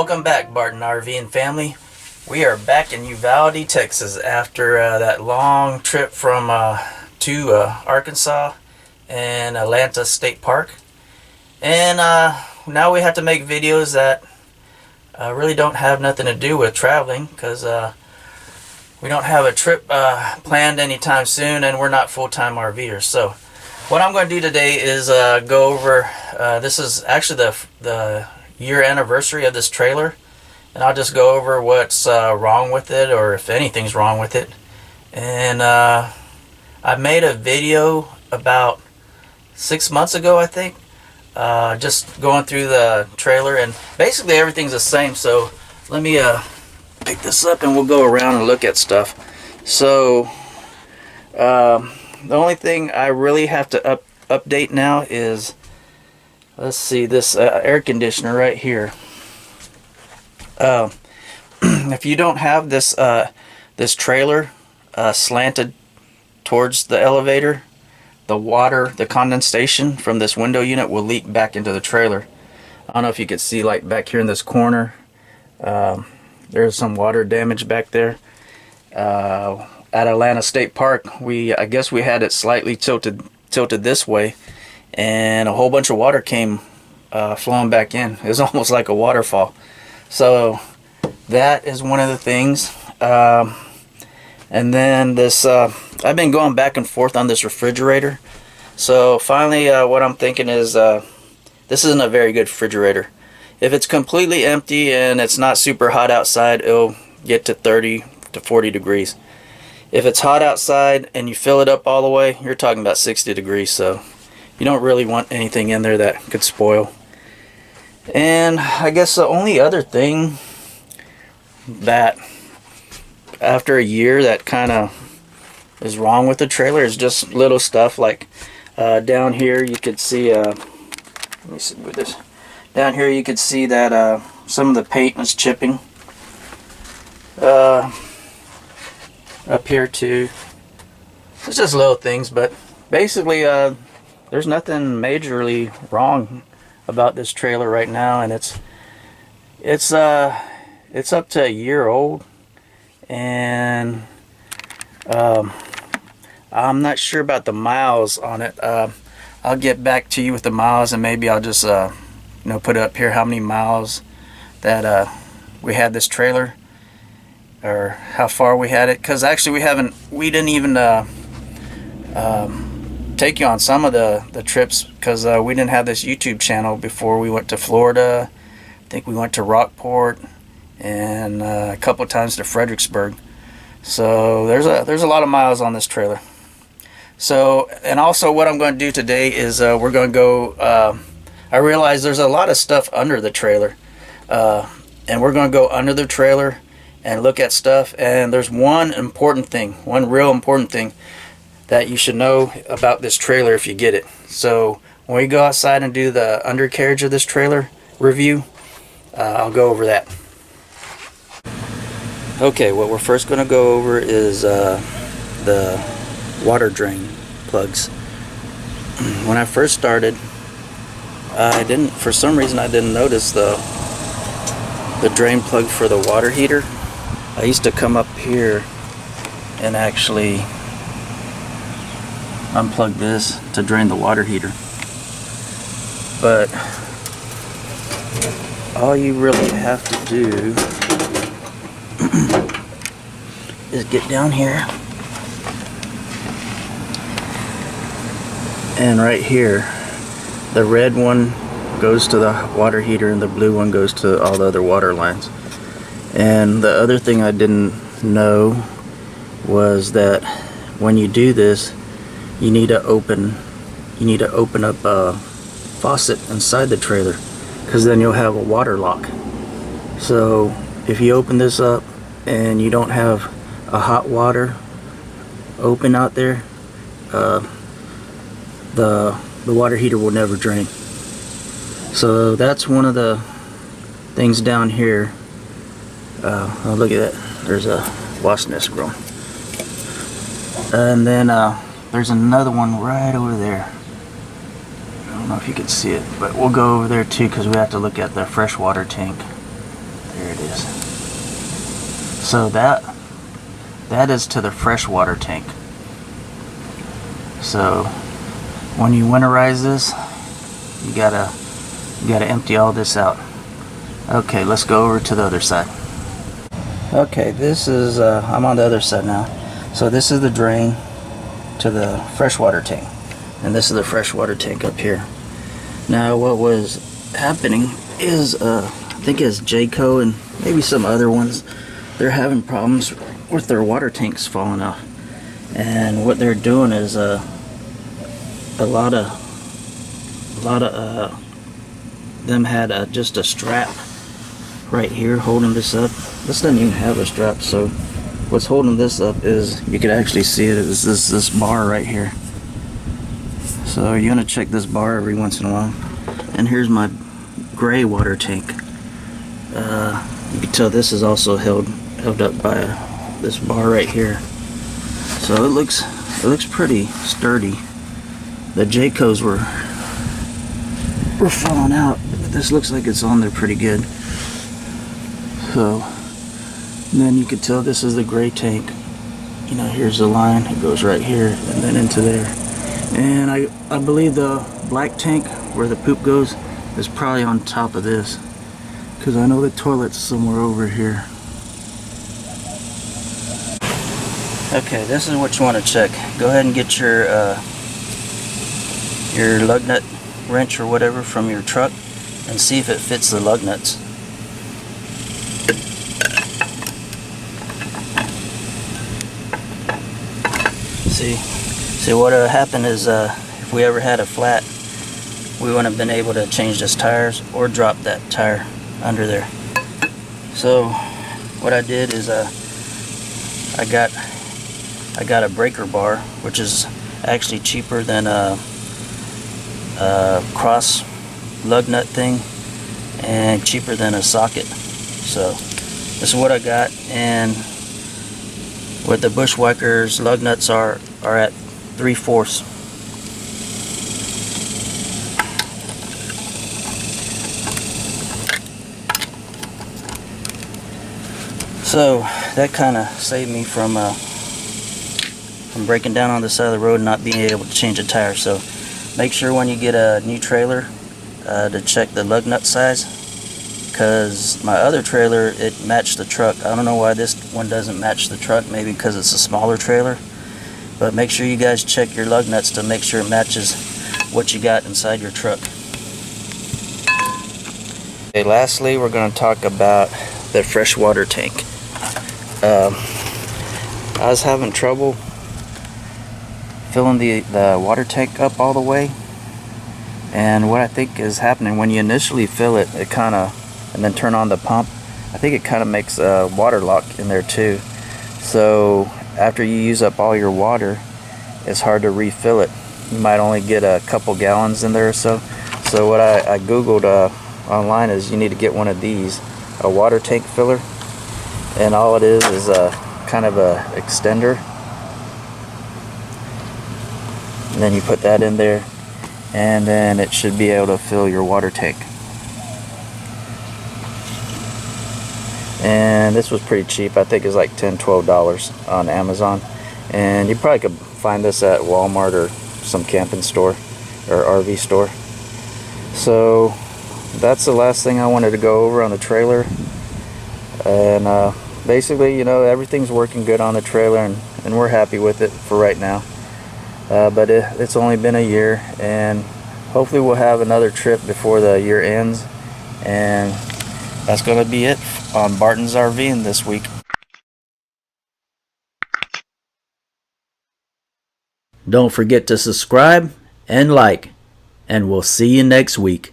Welcome back, Barton RV and family. We are back in Uvalde, Texas after that long trip from to Arkansas and Atlanta State Park. And now we have to make videos that really don't have nothing to do with traveling, because we don't have a trip planned anytime soon, and we're not full-time RVers. So what I'm going to do today is go over, this is actually the year anniversary of this trailer, and I'll just go over what's wrong with it, or if anything's wrong with it. And I made a video about 6 months ago, I think, just going through the trailer, and basically everything's the same. So let me pick this up and we'll go around and look at stuff. So the only thing I really have to update now is, let's see, this air conditioner right here. If you don't have this this trailer slanted towards the elevator, the water, the condensation from this window unit will leak back into the trailer. I don't know if you can see, like back here in this corner, there's some water damage back there. At Atlanta State Park, I guess we had it slightly tilted this way, and a whole bunch of water came flowing back in. It was almost like a waterfall. So that is one of the things. And then this, I've been going back and forth on this refrigerator. So finally, what I'm thinking is, this isn't a very good refrigerator. If it's completely empty and it's not super hot outside, it'll get to 30 to 40 degrees. If it's hot outside and you fill it up all the way, you're talking about 60 degrees. So you don't really want anything in there that could spoil. And I guess the only other thing that after a year that kind of is wrong with the trailer is just little stuff like down here you could see, let me see with this. Down here you could see that some of the paint was chipping. Up here too. It's just little things, but basically there's nothing majorly wrong about this trailer right now, and it's up to a year old, and I'm not sure about the miles on it. I'll get back to you with the miles, and maybe I'll just put up here how many miles that we had this trailer, or how far we had it, because actually we didn't even take you on some of the trips, because we didn't have this YouTube channel before we went to Florida. I think we went to Rockport and a couple times to Fredericksburg. So there's a lot of miles on this trailer. So, and also what I'm going to do today is we're going to go, I realize there's a lot of stuff under the trailer, and we're going to go under the trailer and look at stuff. And there's one real important thing that you should know about this trailer if you get it. So when we go outside and do the undercarriage of this trailer review, I'll go over that. Okay, what we're first going to go over is the water drain plugs. When I first started, for some reason I didn't notice the drain plug for the water heater. I used to come up here and actually unplug this to drain the water heater. But all you really have to do is get down here, and right here the red one goes to the water heater and the blue one goes to all the other water lines. And the other thing I didn't know was that when you do this, you need to open up a faucet inside the trailer, because then you'll have a water lock. So if you open this up and you don't have a hot water open out there, the water heater will never drain. So that's one of the things down here. Oh, look at that, there's a wasp nest growing. And then there's another one right over there. I don't know if you can see it, but we'll go over there too, because we have to look at the freshwater tank. There it is. So that is to the freshwater tank. So when you winterize this, you gotta empty all this out. Okay, let's go over to the other side. Okay, this is I'm on the other side now. So this is the drain to the freshwater tank, and this is the freshwater tank up here. Now what was happening is I think it's Jayco and maybe some other ones, they're having problems with their water tanks falling off. And what they're doing is a lot of them had just a strap right here holding this up. This doesn't even have a strap, so what's holding this up is, you could actually see it, is this bar right here. So you're gonna check this bar every once in a while. And here's my gray water tank. You can tell this is also held up by this bar right here. So it looks pretty sturdy. The Jaycos were falling out, but this looks like it's on there pretty good. So then you can tell this is the gray tank. You know, here's the line, it goes right here and then into there. And I believe the black tank where the poop goes is probably on top of this, because I know the toilet's somewhere over here. Okay, this is what you want to check. Go ahead and get your lug nut wrench or whatever from your truck and see if it fits the lug nuts. See what happened is if we ever had a flat, we wouldn't have been able to change those tires or drop that tire under there. So what I did is I got a breaker bar, which is actually cheaper than a cross lug nut thing and cheaper than a socket. So this is what I got, and what the Bushwhacker's lug nuts are at 3/4. So that kind of saved me from breaking down on the side of the road and not being able to change a tire. So make sure when you get a new trailer to check the lug nut size, because my other trailer, it matched the truck. I don't know why this one doesn't match the truck, maybe because it's a smaller trailer. But make sure you guys check your lug nuts to make sure it matches what you got inside your truck. Okay, lastly, we're going to talk about the freshwater tank. I was having trouble filling the water tank up all the way, and what I think is happening when you initially fill it, and then turn on the pump, I think it kind of makes a water lock in there too. So after you use up all your water, it's hard to refill it. You might only get a couple gallons in there or so. So what I googled online is you need to get one of these, a water tank filler, and all it is kind of a extender, and then you put that in there, and then it should be able to fill your water tank. And this was pretty cheap. I think it's like $10-12 on Amazon, and you probably could find this at Walmart or some camping store or RV store. So that's the last thing I wanted to go over on the trailer. And basically, you know, everything's working good on the trailer, and we're happy with it for right now. But it's only been a year, and hopefully we'll have another trip before the year ends. And that's going to be it on Barton's RVing this week. Don't forget to subscribe and like, and we'll see you next week.